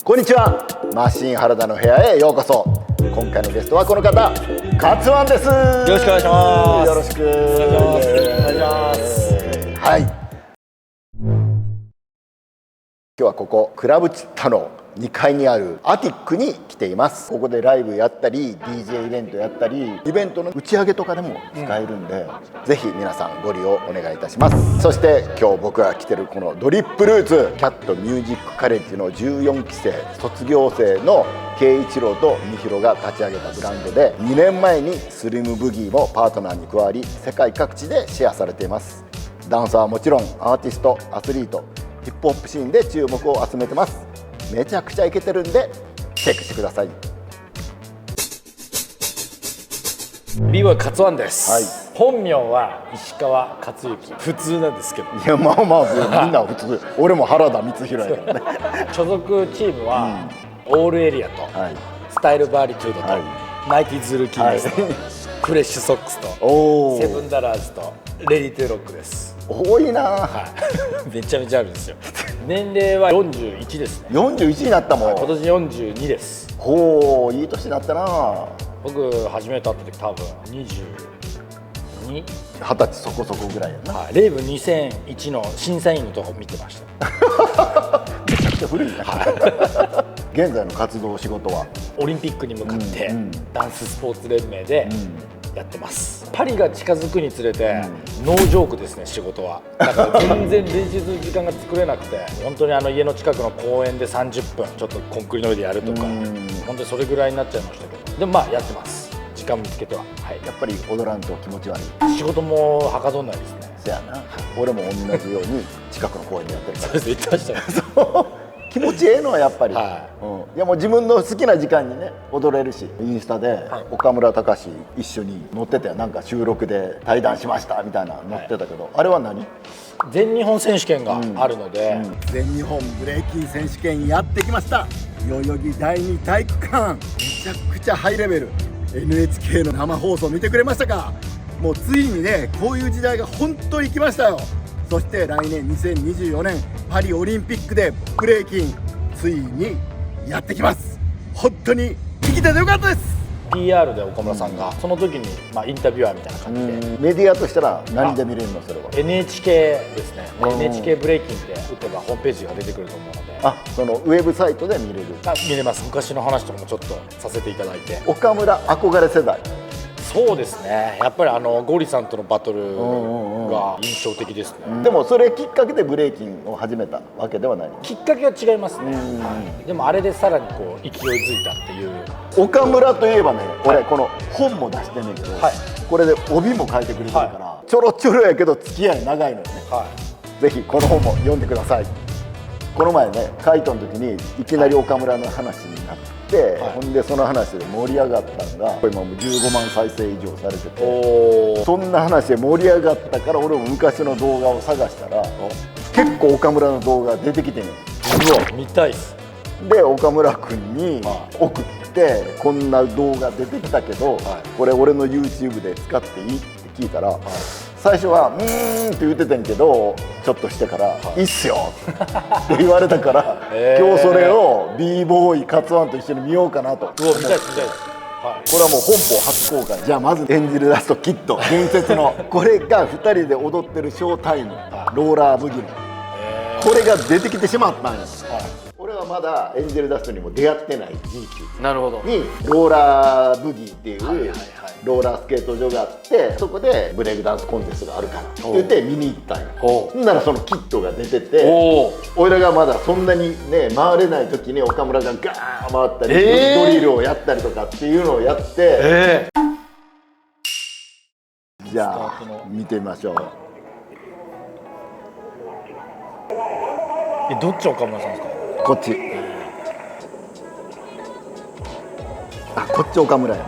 こんにちは。マシン原田の部屋へようこそ。今回のゲストはこの方、カツワンです。よろしくお願いします。よろしくお願いします。はい。今日はここクラブチッタの2階にあるアティックに来ています。ここでライブやったり DJ イベントやったりイベントの打ち上げとかでも使えるんで、ぜひ皆さんご利用お願いいたします。そして今日僕が来てるこのドリップルーツキャットミュージックカレッジの14期生卒業生の慶一郎と美弘が立ち上げたブランドで、2年前にスリムブギーもパートナーに加わり世界各地でシェアされています。ダンサーはもちろんアーティスト、アスリート、ヒップホップシーンで注目を集めてます。めちゃくちゃイケてるんでチェックしてください。B はカツワンです、はい、本名は石川克之。普通なんですけど、いやまあまあみんな普通俺も原田光弘やけどね所属チームは、オールエリアと、はい、スタイルバーリトゥードと、はい、ナイティズルキングスと、はい、フレッシュソックスと、セブンダラーズと、レディトゥロックです。多いな、はい、めちゃめちゃあるんですよ。年齢は41ですね。41になったもん。今年42です。ほう、いい年になったな。僕初めて会った時多分22、20歳そこそこぐらいやな、はい、レイブ2001の審査員のとこ見てましためちゃくちゃ古いな、はい、現在の活動仕事はオリンピックに向かって、ダンススポーツ連盟でやってます、パリが近づくにつれて、ノージョークですね、仕事は。だから全然練習する時間が作れなくて、本当に家の近くの公園で30分ちょっとコンクリの上でやるとか、本当にそれぐらいになっちゃいましたけど、でもまあやってます、時間見つけては。はい、やっぱり踊らんと気持ち悪い。仕事もはかどんないですね。そやな、俺も同じように近くの公園でやってるからそうです、言ってましたねそう、気持ちええのはやっぱり、はい、いやもう自分の好きな時間にね踊れるし、インスタで岡村隆史一緒に乗ってて、なんか収録で対談しましたみたいな乗ってたけど、あれは何？全日本選手権があるので、全日本ブレイキン選手権やってきました。代々木第二体育館、めちゃくちゃハイレベル。 NHK の生放送見てくれましたか？もうついにね、こういう時代が本当に来ましたよ。そして来年2024年パリオリンピックでブレイキンついにやってきます。本当に生きててよかったです。 PR で岡村さんが、その時に、インタビュアーみたいな感じで、メディアとしたら何で見れるの？それは NHK ですね。 NHK ブレイキンで打てばホームページが出てくると思うので、そのウェブサイトで見れる？見れます。昔の話とかもちょっとさせていただいて。岡村憧れ世代？そうですね、やっぱりゴリさんとのバトルが印象的ですね。でもそれきっかけでブレイキンを始めたわけではない？きっかけは違いますね、でもあれでさらにこう勢いづいたっていう。岡村といえばね、俺この本も出してんねんけど、これで帯も書いてくれてるから、ちょろちょろやけど付き合い長いのよね、ぜひこの本も読んでください。この前ね、カイトの時にいきなり岡村の話になって、ほんでその話で盛り上がったのが今もう15万再生以上されてて、そんな話で盛り上がったから俺も昔の動画を探したら結構岡村の動画出てきてんねん。うわ、見たいっす。で岡村君に送って、こんな動画出てきたけど、これ俺の YouTube で使っていいって聞いたら、最初は「って言ってたんけど、ちょっこしてから「いいっすよ」って言われたから今日それを b ボーイカツワンと一緒に見ようかなと。うわ、見たいです、見たいです。これはもう本邦初公開。じゃあまずエンジェルダストキッド伝説のこれが2人で踊ってるショータイムローラーブギのこれが出てきてしまったんです。俺はまだエンジェルダストにも出会ってない時期にローラーブギっていうローラースケート場があって、そこでブレイクダンスコンテストがあるからって言って見に行ったんよ。ほんならそのキットが出てて、俺らがまだそんなにね回れない時に岡村がガーン回ったり、ドリルをやったりとかっていうのをやって、じゃあ見てみましょう。どっち岡村さんですか？こっち。あ、こっち岡村や。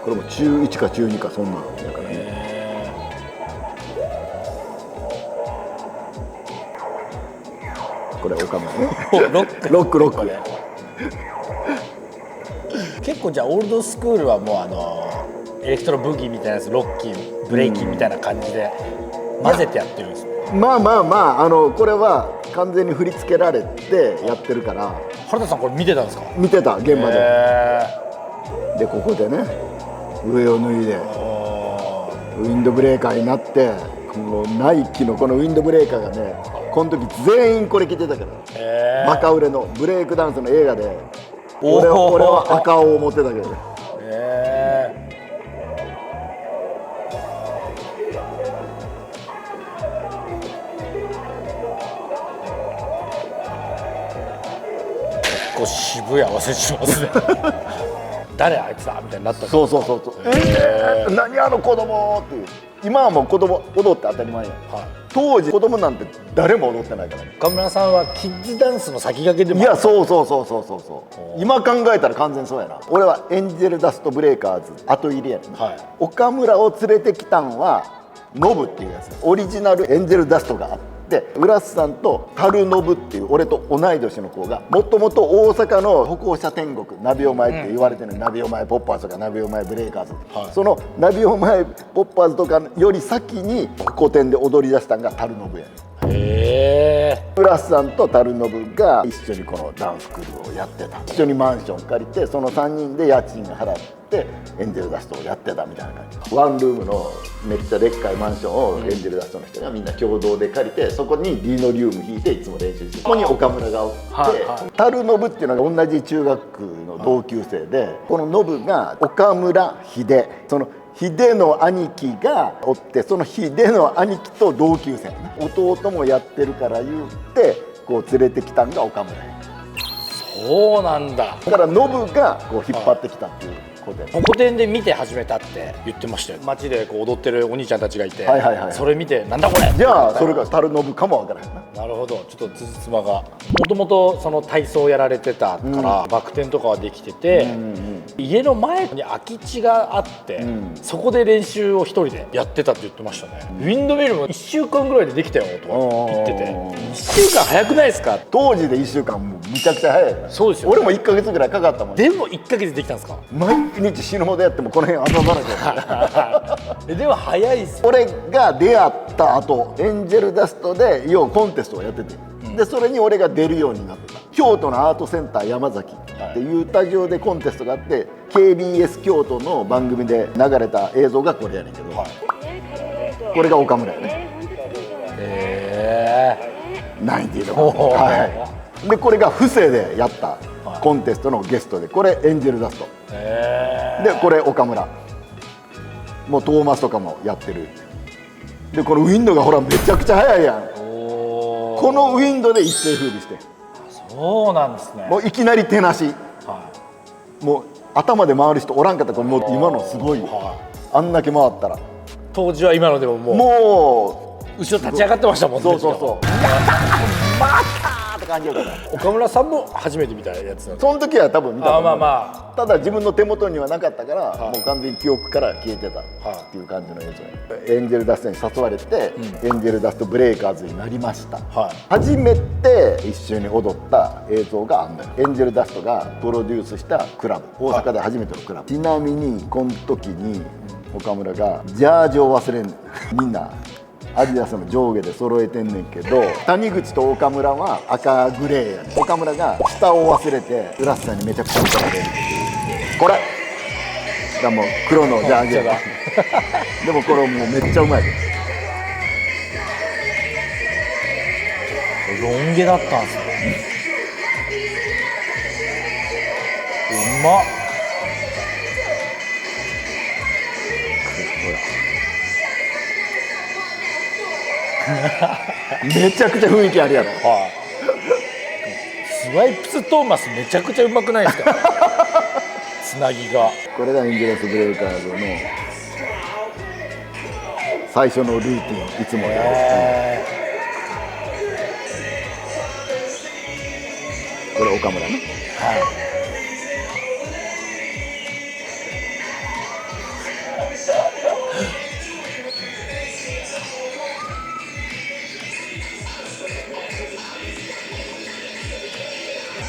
これも中1か中2かそんなんやからね。これ岡村ね。ロックで。結構じゃあオールドスクールはもうエレクトロブギーみたいなやつ、ロッキン、ブレイキンみたいな感じで混ぜてやってるんですね。まあまあまあこれは完全に振り付けられてやってるから原田さんこれ見てたんですか？見てた現場で、でここでね上を脱いでウィンドブレーカーになって、このナイキのこのウィンドブレーカーがねこの時全員これ着てたから、バカ売れのブレイクダンスの映画で俺は赤青を持ってたけどね。結構渋い合わせしますね誰あいつだみたいになったそうそうそうそう、何あの子供っていう。今はもう子供踊って当たり前やん、当時子供なんて誰も踊ってないからね。岡村さんはキッズダンスの先駆けでもいやそうそうそうそうそうそう、今考えたら完全そうやな。俺はエンジェルダストブレイカーズ後入りやねん、岡村を連れてきたんはノブっていうやつ、オリジナルエンジェルダストがあって、浦須さんと樽ノブっていう俺と同い年の子がもともと大阪の歩行者天国ナビオマエって言われてる、ナビオマエポッパーズとかナビオマエブレイカーズ、そのナビオマエポッパーズとかより先に古典で踊り出したんが樽ノブやねん。浦須さんと樽ノブが一緒にこのダンスクルーをやってた。一緒にマンション借りてその3人で家賃が払ってエンジェルダストをやってたみたいな感じ。ワンルームのめっちゃでっかいマンションをエンジェルダストの人がみんな共同で借りて、そこにリノリウム弾いていつも練習して、そこに岡村がおって、樽ノブっていうのが同じ中学の同級生で、このノブが岡村秀、その秀の兄貴がおって、その秀の兄貴と同級生、弟もやってるから言ってこう連れてきたんが岡村や。そうなんだ。だからノブがこう引っ張ってきたっていうことや。古典で見て始めたって言ってましたよ。街でこう踊ってるお兄ちゃんたちがいて、それ見てなんだこれ、じゃあそれが樽ノブかもわからへんな。なるほど。ちょっとつじつまがもともとその体操をやられてたから、バク転とかはできてて、家の前に空き地があって、そこで練習を一人でやってたって言ってましたね。ウィンドミルも1週間ぐらいでできたよとか言ってて、1週間早くないですか？当時で1週間もうむちゃくちゃ早いよね。そうですよ、俺も1ヶ月ぐらいかかったもん。でも1ヶ月できたんですか？毎日死ぬほどやってもこの辺朝だらけでも早いっす。俺が出会った後エンジェルダストで要コンテストをやってて、でそれに俺が出るようになってた。京都のアートセンター山崎っていうスタジオでコンテストがあって、KBS 京都の番組で流れた映像がこれやねんけど、これが岡村やね。90の、でこれが布施でやったコンテストのゲストで、これエンジェルダストで、これ岡村、もうトーマスとかもやってる。でこのウィンドがほらめちゃくちゃ速いやん。このウィンドで一世風靡して。そうなんですね。もういきなり手なし、もう頭で回る人おらんかったから、もう今のすごいよ、あんだけ回ったら。当時は今のでももう後ろ立ち上がってましたもんね。そうそうそう、やったーまたって感じだから。岡村さんも初めて見たやつなんです。その時は多分見たと思う。ただ自分の手元にはなかったから、もう完全に記憶から消えてたっていう感じの映像や。エンジェルダストに誘われて、エンジェルダストブレイカーズになりました、初めて一緒に踊った映像があんだよ。エンジェルダストがプロデュースしたクラブ、大阪で初めてのクラブ、ちなみにこの時に岡村がジャージを忘れんみんなアディダスの上下で揃えてんねんけど、谷口と岡村は赤グレーやねん。岡村が下を忘れて浦瀬さんにめちゃくちゃ怒られるっていう。これがもう黒のジャージやがでもこれもうめっちゃうまい。ロン毛だったんですね。うまっ。めちゃくちゃ雰囲気あるやろ。スワイプストーマスめちゃくちゃうまくないですか？つなぎが。これがエンジェルスブレイカーズの最初のルーティン、いつもやる。これ岡村ね。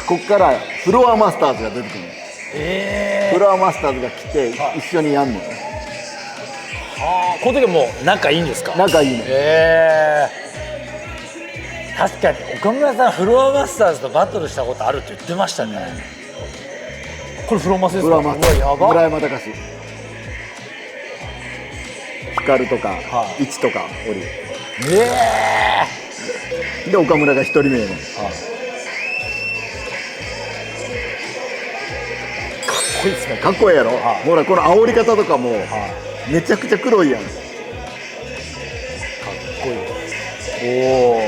ここからフロアマスターズが出てくるの。フロアマスターズが来て一緒にやんのよ。この時はもう仲いいんですか？仲いいね。確かに岡村さんフロアマスターズとバトルしたことあるって言ってましたね。これフロアマスですか？フロアマスターズ、うわやば。村山隆、光とか、はい、一とかおり、で岡村が一人目の、かっこいいですね。かっこいいやろ、はい、ほらこの煽り方とかも、めちゃくちゃ黒いやん。かっこいい。おお。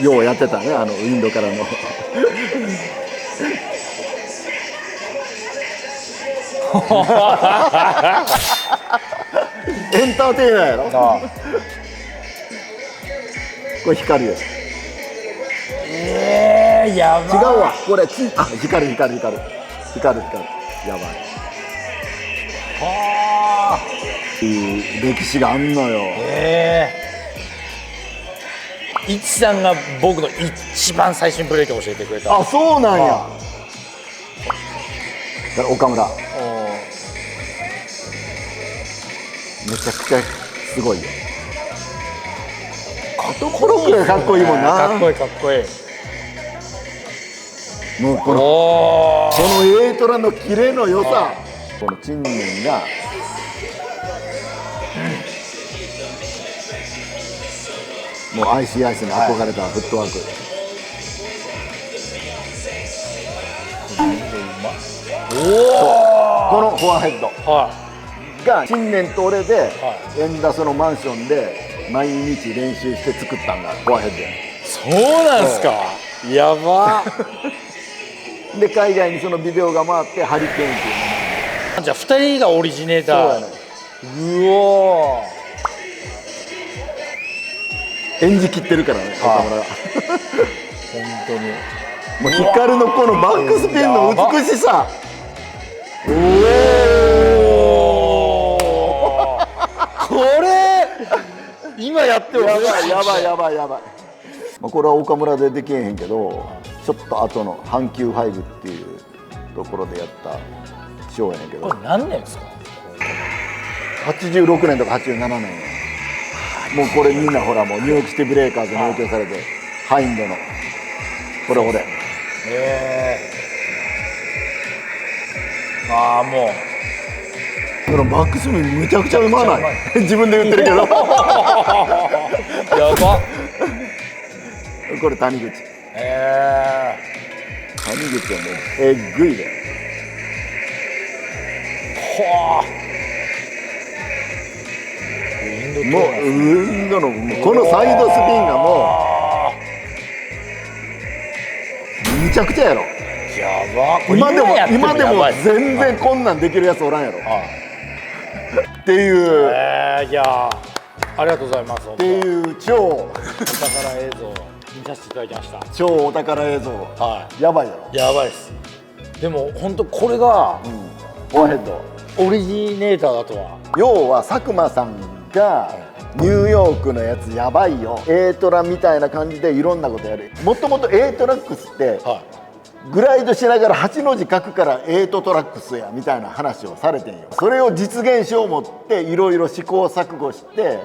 ようやってたね、インドからのエンターテイナーやろ。これ光るよ。やばい。違うわ、これ光るやばい。はあ。いい歴史があんのよ。いちさんが僕の一番最初にブレイキン教えてくれた。あ、そうなんや。だから岡村めちゃくちゃすごいよ。コロッケがかっこいいもんな。かっこいいかっこいい。もうこのエイトラのキレの良さ、この陳年がもうアイスに憧れたフットワーク、このフォアヘッドが陳年と俺で円田そのマンションで毎日練習して作ったんがフォアヘッドや。そうなんすか。やば。で海外にそのビデオが回ってハリケーンっていうじゃあ2人がオリジネーター。そうやね。うおー。演じきってるからね、岡村が。本当に。もう光のこのバックスピンの美しさ。おお。これ今やってもやばい。まあこれは岡村でできへんけど、ちょっと後の阪急5っていうところでやったショーやねんけど。これ何年ですか？86年とか87年。もうこれみんなほらもうニューヨークシティブレイカーズに影響されて、ハインドのこれ。ああもうこのバックスピンむちゃくちゃうまない？自分で言ってるけど。やば。これ谷口。谷口はもうえぐいだよ。もうインドのこのサイドスピンがもうむちゃくちゃやろ。やば。今でも全然こんなんできるやつおらんやろ。っていう、いやありがとうございます。っていう超お宝映像を見させていただきました。超お宝映像、やばいやろ。やばいです。でも本当これが、フォアヘッドオリジネーターだとは。要は佐久間さんがニューヨークのやつやばいよ、A トラみたいな感じでいろんなことやる。もともと A トラックスってグライドしながら8の字書くから8トラックスやみたいな話をされてんよ。それを実現しよう思っていろいろ試行錯誤して、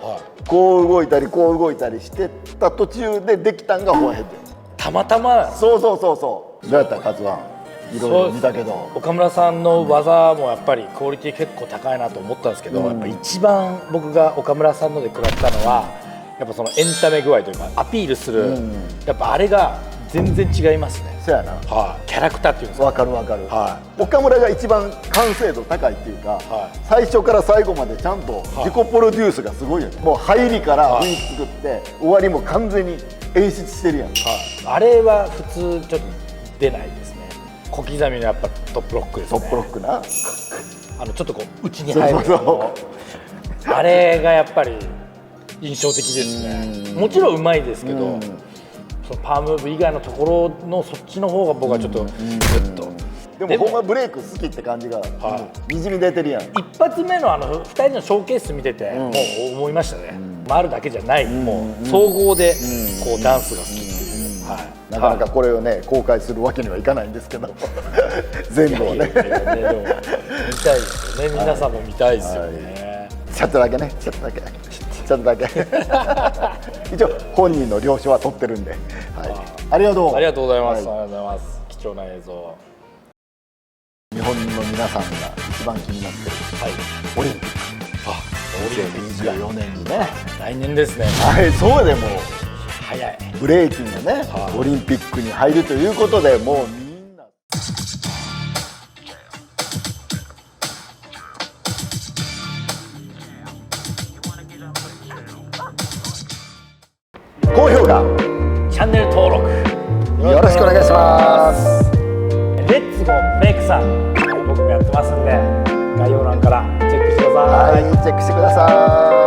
こう動いたりこう動いたりしてた途中でできたんがフォアヘッド。たまたま。そうどうやったカツワン、いろいろ見たけど岡村さんの技もやっぱりクオリティ結構高いなと思ったんですけど、やっぱ一番僕が岡村さんので食らったのはやっぱそのエンタメ具合というかアピールする、やっぱあれが全然違いますね。そうやな、キャラクターっていうんですか。わかる、岡村が一番完成度高いっていうか、最初から最後までちゃんと自己プロデュースがすごいよね。もう入りから雰囲気作って終わりも完全に演出してるやん。あれは普通ちょっと出ないですね。小刻みのやっぱトップロックですね。トップロックな、ちょっとこう内に入るあれがやっぱり印象的ですね。もちろんうまいですけど、そのパームーブ以外のところのそっちの方が僕はちょっとずっと。でもほんまブレイク好きって感じがにじみ出てるやん。一発目の2人のショーケース見ててもう思いましたね。回るだけじゃない、もう総合でこうダンスが好きっていう。はいなかなかこれをね公開するわけにはいかないんですけど全部をねでも見たいですよね、皆さんも見たいですよね、ちょっとだけねちょっとだけちょっとだけ一応本人の了承は取ってるんで、はい、ありがとうありがとうございます、はありがとうございます。貴重な映像。日本の皆さんが一番気になってるはい。オリンピックオリンピック2024年にね来年ですね。はいそうでもう早い。ブレイキンがねはいオリンピックに入るということでもうみんな高評価チャンネル登録よろしくお願いしますレッツゴーメイクさん、僕もやってますんで、概要欄からチェックしてください。はいチェックしてください